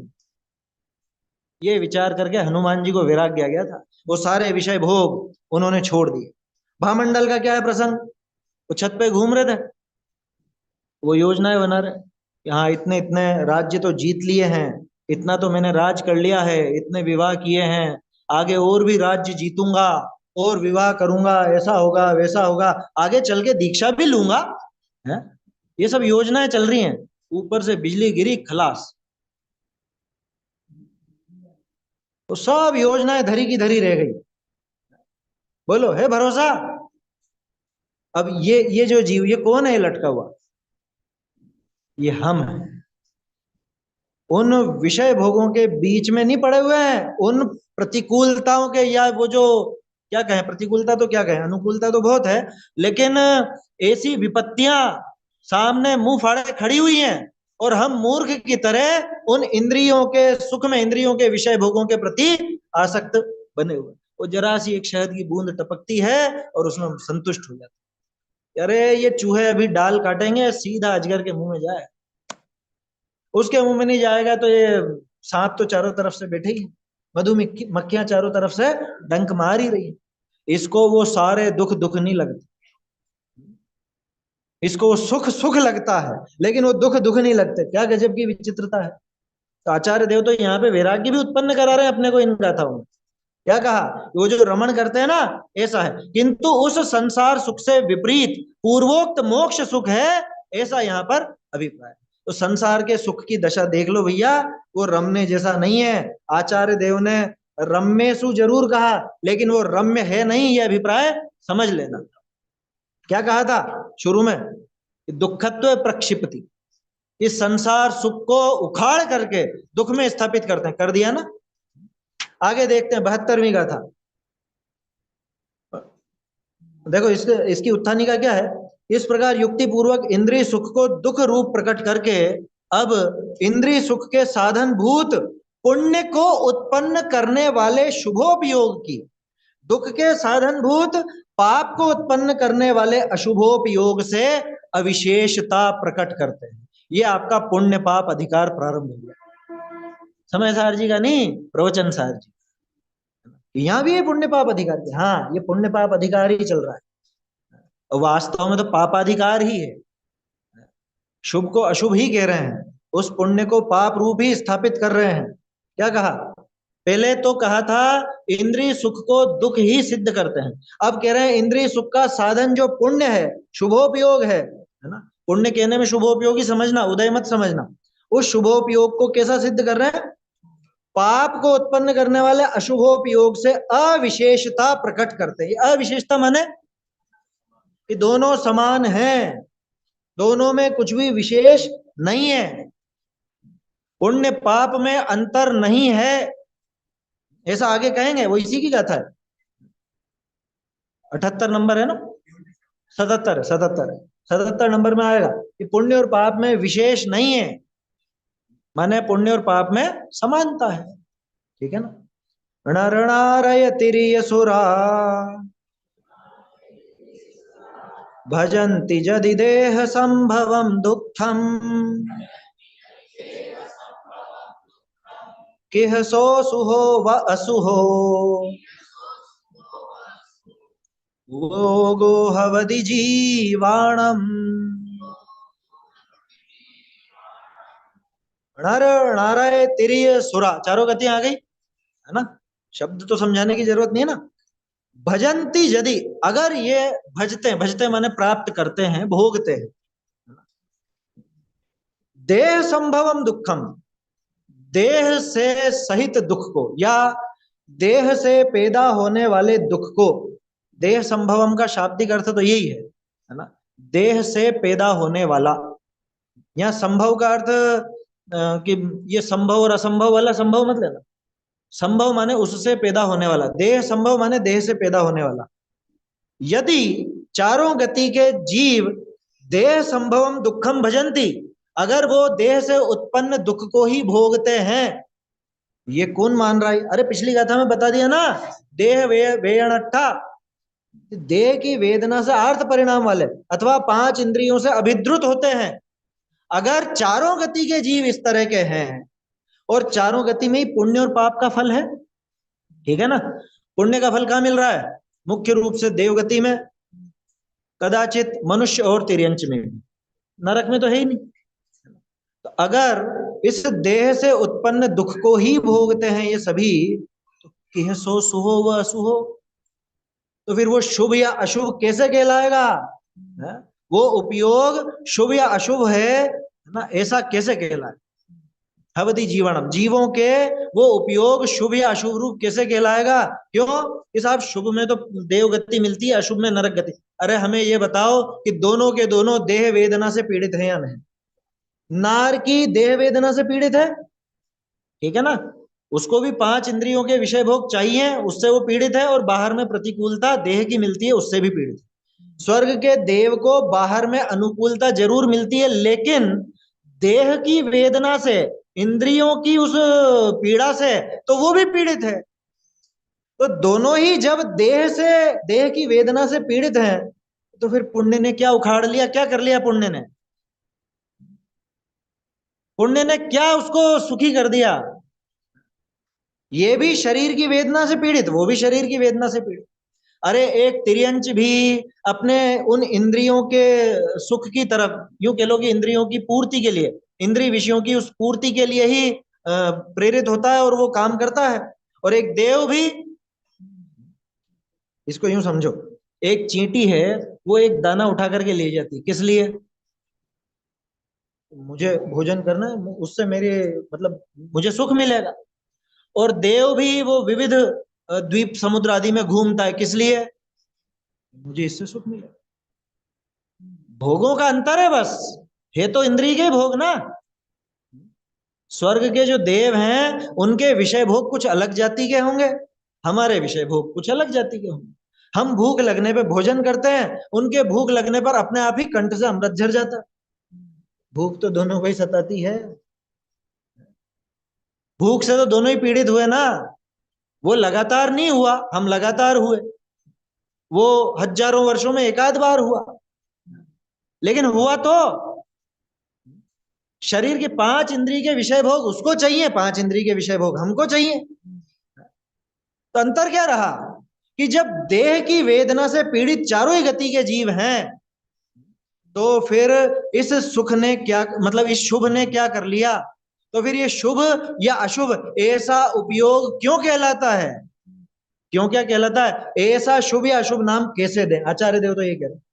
ये विचार करके हनुमान जी को वैराग्य आ गया था। वो सारे विषय भोग उन्होंने छोड़ दिए। भामंडल का क्या है प्रसंग? वो छत पे घूम रहे थे, वो योजनाएं बना रहे कि हाँ इतने इतने राज्य तो जीत लिए हैं, इतना तो मैंने राज कर लिया है, इतने विवाह किए हैं, आगे और भी राज्य जीतूंगा, और विवाह करूंगा, ऐसा होगा वैसा होगा, आगे चल के दीक्षा भी लूंगा, है। ये सब योजनाएं चल रही हैं। ऊपर से बिजली गिरी, खलास। तो सब योजनाएं धरी की धरी रह गई। बोलो, है भरोसा? अब ये जो जीव, ये कौन है लटका हुआ? ये हम हैं। उन विषय भोगों के बीच में नहीं पड़े हुए हैं, उन प्रतिकूलताओं के, या वो जो क्या कहें, प्रतिकूलता तो क्या कहें, अनुकूलता तो बहुत है, लेकिन ऐसी विपत्तियां सामने मुंह फाड़े खड़ी हुई हैं, और हम मूर्ख की तरह उन इंद्रियों के सुख में, इंद्रियों के विषय भोगों के प्रति आसक्त बने हुए। वो जरा सी एक शहद की बूंद टपकती है और उसमें हम संतुष्ट हो जाते हैं। अरे ये चूहे अभी डाल काटेंगे, सीधा अजगर के मुंह में जाए। उसके मुंह में नहीं जाएगा तो ये सांप तो चारों तरफ से बैठे ही, मधुमक्खी मक्खियां चारों तरफ से डंक मार ही रही। इसको वो सारे दुख दुख नहीं लगते, इसको वो सुख सुख लगता है, लेकिन वो दुख दुख नहीं लगते। क्या गजब की विचित्रता है। तो आचार्य देव तो यहाँ पे वैराग्य भी उत्पन्न करा रहे हैं अपने को इन गाथाओं में। क्या कहा? वो जो रमण करते हैं ना, ऐसा है, किंतु उस संसार सुख से विपरीत पूर्वोक्त मोक्ष सुख है, ऐसा यहाँ पर अभिप्राय। तो संसार के सुख की दशा देख लो भैया, वो रमने जैसा नहीं है। आचार्य देव ने रम्यसु जरूर कहा, लेकिन वो रम्य है नहीं, ये अभिप्राय समझ लेना। क्या कहा था शुरू में? दुखत्व प्रक्षिपति, इस संसार सुख को उखाड़ करके दुख में स्थापित करते हैं, कर दिया ना। आगे देखते हैं 72वीं गाथा। देखो इसके इसकी उत्थानी का क्या है? इस प्रकार युक्ति पूर्वक इंद्रिय सुख को दुख रूप प्रकट करके अब इंद्रिय सुख के साधन भूत पुण्य को उत्पन्न करने वाले शुभोपयोग की, दुख के साधन भूत पाप को उत्पन्न करने वाले अशुभोपयोग से अविशेषता प्रकट करते हैं। ये आपका पुण्य पाप अधिकार प्रारंभ हो गया। समय सार जी का नहीं, प्रवचन सार जी। यहाँ भी ये पुण्य पाप अधिकार, हाँ ये पुण्य पाप अधिकार ही चल रहा है। वास्तव में तो पापाधिकार ही है, शुभ को अशुभ ही कह रहे हैं, उस पुण्य को पाप रूप ही स्थापित कर रहे हैं। क्या कहा? पहले तो कहा था इंद्रिय सुख को दुख ही सिद्ध करते हैं, अब कह रहे हैं इंद्रिय सुख का साधन जो पुण्य है, शुभोपयोग है ना। पुण्य कहने में शुभोपयोगी समझना, उदय मत समझना। उस शुभोपयोग को कैसा सिद्ध कर रहे हैं? पाप को उत्पन्न करने वाले अशुभोपयोग से अविशेषता प्रकट करते हैं। अविशेषता माने कि दोनों समान हैं, दोनों में कुछ भी विशेष नहीं है, पुण्य पाप में अंतर नहीं है, ऐसा आगे कहेंगे। वो इसी की गाथा है। 78 नंबर है ना, 77 नंबर में आएगा कि पुण्य और पाप में विशेष नहीं है, माने पुण्य और पाप में समानता है। ठीक है ना। णरणारय तिरिय सुरा भजन्ति जदि देह संभवम दुःखम किह सो सुहो व असुहो वो गो हवदि जीवाणम। नर नाराय तिरिय सुरा, चारों गतियां आ गई है ना। शब्द तो समझाने की जरूरत नहीं है ना। भजंती यदि, अगर ये भजते, भजते माने प्राप्त करते हैं, भोगते हैं, देह संभवम दुखम, देह से सहित दुख को, या देह से पैदा होने वाले दुख को। देह संभवम का शाब्दिक अर्थ तो यही है ना, देह से पैदा होने वाला। यहाँ संभव का अर्थ कि ये संभव और असंभव वाला संभव मत लेना। संभव माने उससे पैदा होने वाला, देह संभव माने देह से पैदा होने वाला। यदि चारों गति के जीव देह संभवम दुखम भजंती, अगर वो देह से उत्पन्न दुख को ही भोगते हैं, ये कौन मान रहा है? अरे पिछली गाथा में बता दिया ना, देह वेयणट्ठा, देह की वेदना से आर्थ परिणाम वाले अथवा 5 इंद्रियों से अभिद्रुत होते हैं। अगर चारों गति के जीव इस तरह के हैं, और चारों गति में ही पुण्य और पाप का फल है, ठीक है ना। पुण्य का फल कहां मिल रहा है? मुख्य रूप से देवगति में, कदाचित मनुष्य और तिर्यंच में, नरक में तो है ही नहीं। तो अगर इस देह से उत्पन्न दुख को ही भोगते हैं ये सभी, तो किह सो सुहो व असुहो, तो फिर वो शुभ या अशुभ कैसे कहलाएगा? वो उपयोग शुभ या अशुभ है ना, ऐसा कैसे कहलाए? हवति जीवनम, जीवों के वो उपयोग शुभ या अशुभ रूप कैसे कहलाएगा? क्यों कि साहब शुभ में तो देवगति मिलती है, अशुभ में नरक गति। अरे हमें ये बताओ कि दोनों के दोनों देह वेदना से पीड़ित हैं या नहीं? नार की देह वेदना से पीड़ित है, ठीक है ना, उसको भी 5 इंद्रियों के विषय भोग चाहिए, उससे वो पीड़ित है, और बाहर में प्रतिकूलता देह की मिलती है, उससे भी पीड़ित है। स्वर्ग के देव को बाहर में अनुकूलता जरूर मिलती है, लेकिन देह की वेदना से, इंद्रियों की उस पीड़ा से तो वो भी पीड़ित है। तो दोनों ही जब देह से, देह की वेदना से पीड़ित हैं, तो फिर पुण्य ने क्या उखाड़ लिया, क्या कर लिया पुण्य ने? पुण्य ने क्या उसको सुखी कर दिया? ये भी शरीर की वेदना से पीड़ित, वो भी शरीर की वेदना से पीड़ित। अरे एक तिर्यंच भी अपने उन इंद्रियों के सुख की तरफ, यूं कह लो कि इंद्रियों की पूर्ति के लिए, इंद्रिय विषयों की उस पूर्ति के लिए ही प्रेरित होता है और वो काम करता है। और एक देव भी, इसको यूं समझो, एक चींटी है, वो एक दाना उठा करके ले जाती, किस लिए? मुझे भोजन करना है, उससे मेरे मतलब मुझे सुख मिलेगा। और देव भी वो विविध द्वीप समुद्र आदि में घूमता है, किस लिए? मुझे इससे सुख मिलेगा। भोगों का अंतर है बस, है तो इंद्रिय के भोग ना। स्वर्ग के जो देव हैं उनके विषय भोग कुछ अलग जाति के होंगे, हमारे विषय भोग कुछ अलग जाति के होंगे। हम भूख लगने पे भोजन करते हैं, उनके भूख लगने पर अपने आप ही कंठ से अमृत झर जाता है। भूख तो दोनों को ही सताती है, भूख से तो दोनों ही पीड़ित हुए ना। वो लगातार नहीं हुआ, हम लगातार हुए। वो हजारों वर्षों में एक आध बार हुआ, लेकिन हुआ तो। शरीर के 5 इंद्रिय के विषय भोग उसको चाहिए, 5 इंद्रिय के विषय भोग हमको चाहिए। तो अंतर क्या रहा कि जब देह की वेदना से पीड़ित चारों ही गति के जीव हैं, तो फिर इस सुख ने क्या, मतलब इस शुभ ने क्या कर लिया तो फिर ये शुभ या अशुभ ऐसा उपयोग क्यों कहलाता है? क्यों क्या कहलाता है? ऐसा शुभ या अशुभ नाम कैसे दें? आचार्य देव तो ये कह रहे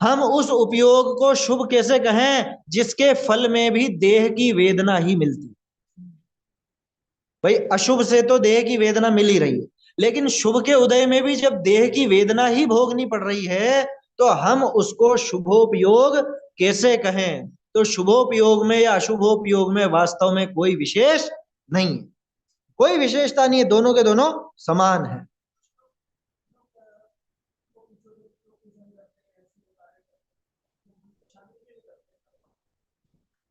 हम उस उपयोग को शुभ कैसे कहें जिसके फल में भी देह की वेदना ही मिलती। भाई अशुभ से तो देह की वेदना मिल ही रही है, लेकिन शुभ के उदय में भी जब देह की वेदना ही भोगनी पड़ रही है तो हम उसको शुभोपयोग कैसे कहें? तो शुभोपयोग में या अशुभोपयोग में वास्तव में कोई विशेष नहीं है, कोई विशेषता नहीं है, दोनों के दोनों समान है।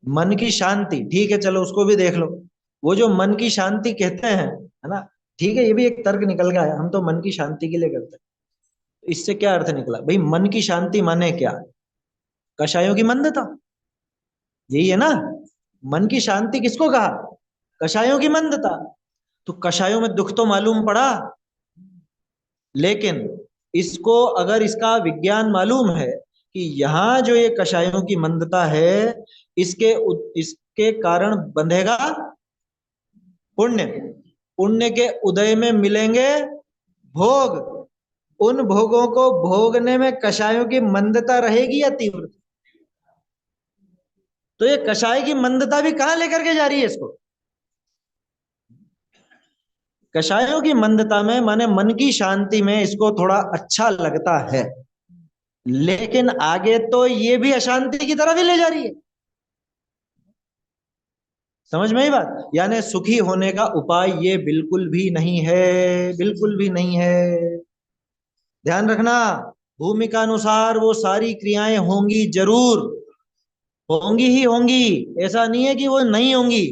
मन की शांति, ठीक है, चलो उसको भी देख लो। वो जो मन की शांति कहते हैं, है ना, ठीक है, ये भी एक तर्क निकल गया है, हम तो मन की शांति के लिए करते हैं। तो इससे क्या अर्थ निकला भाई? मन की शांति माने क्या? कषायों की मंदता, यही है ना। मन की शांति किसको कहा? कषायों की मंदता। तो कषायों में दुख तो मालूम पड़ा, लेकिन इसको अगर इसका विज्ञान मालूम है कि यहाँ जो ये कषायों की मंदता है इसके कारण बंधेगा पुण्य, पुण्य के उदय में मिलेंगे भोग, उन भोगों को भोगने में कषायों की मंदता रहेगी या तीव्रता? तो ये कषाय की मंदता भी कहां लेकर के जा रही है इसको? कषायों की मंदता में, माने मन की शांति में इसको थोड़ा अच्छा लगता है, लेकिन आगे तो ये भी अशांति की तरफ ही ले जा रही है। समझ में ही बात? यानी सुखी होने का उपाय ये बिल्कुल भी नहीं है, बिल्कुल भी नहीं है। ध्यान रखना, भूमिका अनुसार वो सारी क्रियाएं होंगी, जरूर होंगी ही होंगी, ऐसा नहीं है कि वो नहीं होंगी।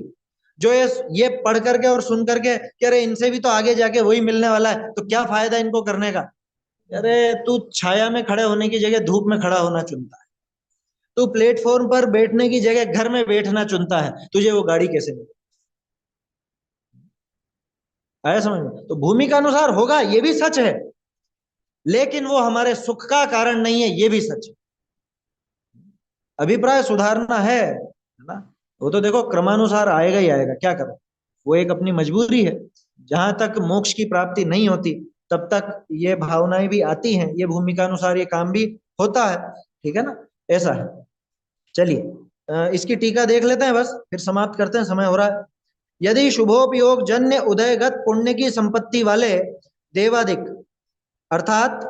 जो ये पढ़ करके और सुन करके कि अरे इनसे भी तो आगे जाके वही मिलने वाला है, तो क्या फायदा इनको करने का? अरे तू छाया में खड़े होने की जगह धूप में खड़ा होना चुनता है, तू प्लेटफॉर्म पर बैठने की जगह घर में बैठना चुनता है, तुझे वो गाड़ी कैसे मिले? आया समझ में? तो भूमिका अनुसार होगा, ये भी सच है, लेकिन वो हमारे सुख का कारण नहीं है, ये भी सच है। अभिप्राय सुधारना है ना, वो तो देखो क्रमानुसार आएगा ही आएगा, क्या करो, वो एक अपनी मजबूरी है। जहां तक मोक्ष की प्राप्ति नहीं होती तब तक ये भावनाएं भी आती हैं, ये भूमिका अनुसार ये काम भी होता है, ठीक है ना, ऐसा है। चलिए इसकी टीका देख लेते हैं, बस फिर समाप्त करते हैं, समय हो रहा है। यदि शुभोपयोग जन्य उदयगत पुण्य की संपत्ति वाले देवादिक, अर्थात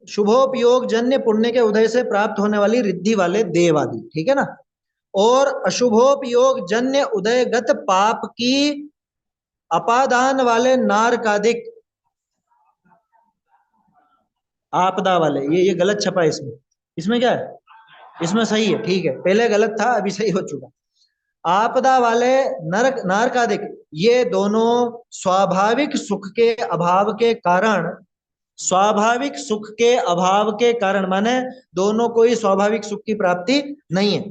शुभोपयोग जन्य पुण्य के उदय से प्राप्त होने वाली रिद्धि वाले देव आदि, ठीक है ना, और अशुभोपयोग जन्य उदयगत पाप की अपादान वाले नारकादिक, आपदा वाले, ये गलत छपा है इसमें, इसमें क्या है? इसमें सही है, ठीक है, पहले गलत था अभी सही हो चुका। आपदा वाले नरक नारकादिक, ये दोनों स्वाभाविक सुख के अभाव के कारण, स्वाभाविक सुख के अभाव के कारण, माने दोनों को ही स्वाभाविक सुख की प्राप्ति नहीं है,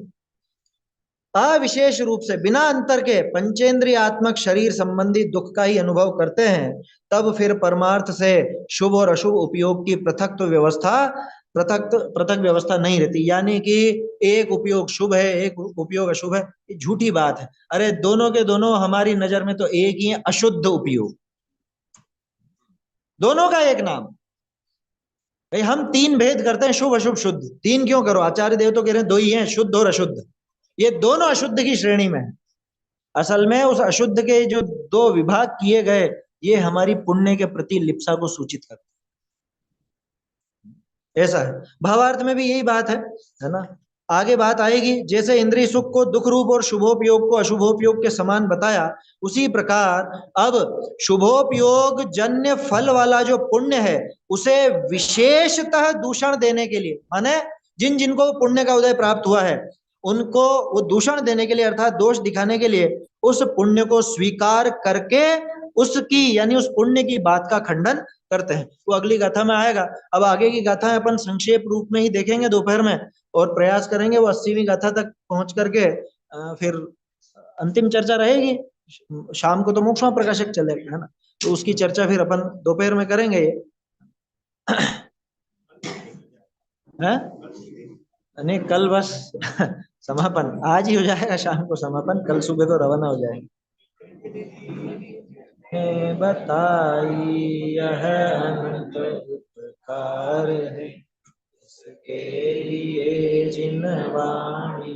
अविशेष रूप से बिना अंतर के पंचेंद्रियात्मक शरीर संबंधी दुख का ही अनुभव करते हैं, तब फिर परमार्थ से शुभ और अशुभ उपयोग की पृथक व्यवस्था, पृथक पृथक व्यवस्था नहीं रहती। यानी कि एक उपयोग शुभ है, एक उपयोग अशुभ है, ये झूठी बात है। अरे दोनों के दोनों हमारी नजर में तो एक ही है, अशुद्ध उपयोग, दोनों का एक नाम। भाई हम तीन भेद करते हैं, शुभ अशुभ शुद्ध, तीन क्यों करो? आचार्य देव तो कह रहे हैं दो ही हैं, शुद्ध और अशुद्ध, ये दोनों अशुद्ध की श्रेणी में है। असल में उस अशुद्ध के जो दो विभाग किए गए, ये हमारी पुण्य के प्रति लिप्सा को सूचित करते हैं, ऐसा है। भावार्थ में भी यही बात है ना। आगे बात आएगी, जैसे इंद्रिय सुख को दुख रूप और शुभोपयोग को अशुभोपयोग के समान बताया, उसी प्रकार अब शुभोपयोग जन्य फल वाला जो पुण्य है उसे विशेषतः दूषण देने के लिए, माने जिन जिनको पुण्य का उदय प्राप्त हुआ है उनको वो दूषण देने के लिए, अर्थात दोष दिखाने के लिए, उस पुण्य को स्वीकार करके उसकी, यानी उस पुण्य की बात का खंडन करते हैं। वो अगली गाथा में आएगा। अब आगे की गाथा अपन संक्षेप रूप में ही देखेंगे दोपहर में, और प्रयास करेंगे वो 80वीं गाथा तक पहुंच करके फिर अंतिम चर्चा रहेगी। शाम को तो मोक्षमा प्रकाशक चलेगा, है ना, तो उसकी चर्चा फिर अपन दोपहर में करेंगे। है नहीं, कल बस समापन आज ही हो जाएगा, शाम को समापन, कल सुबह को रवाना हो जाएंगे। है बताई यह अनंत उपकार है, इसके लिए जिन वाणी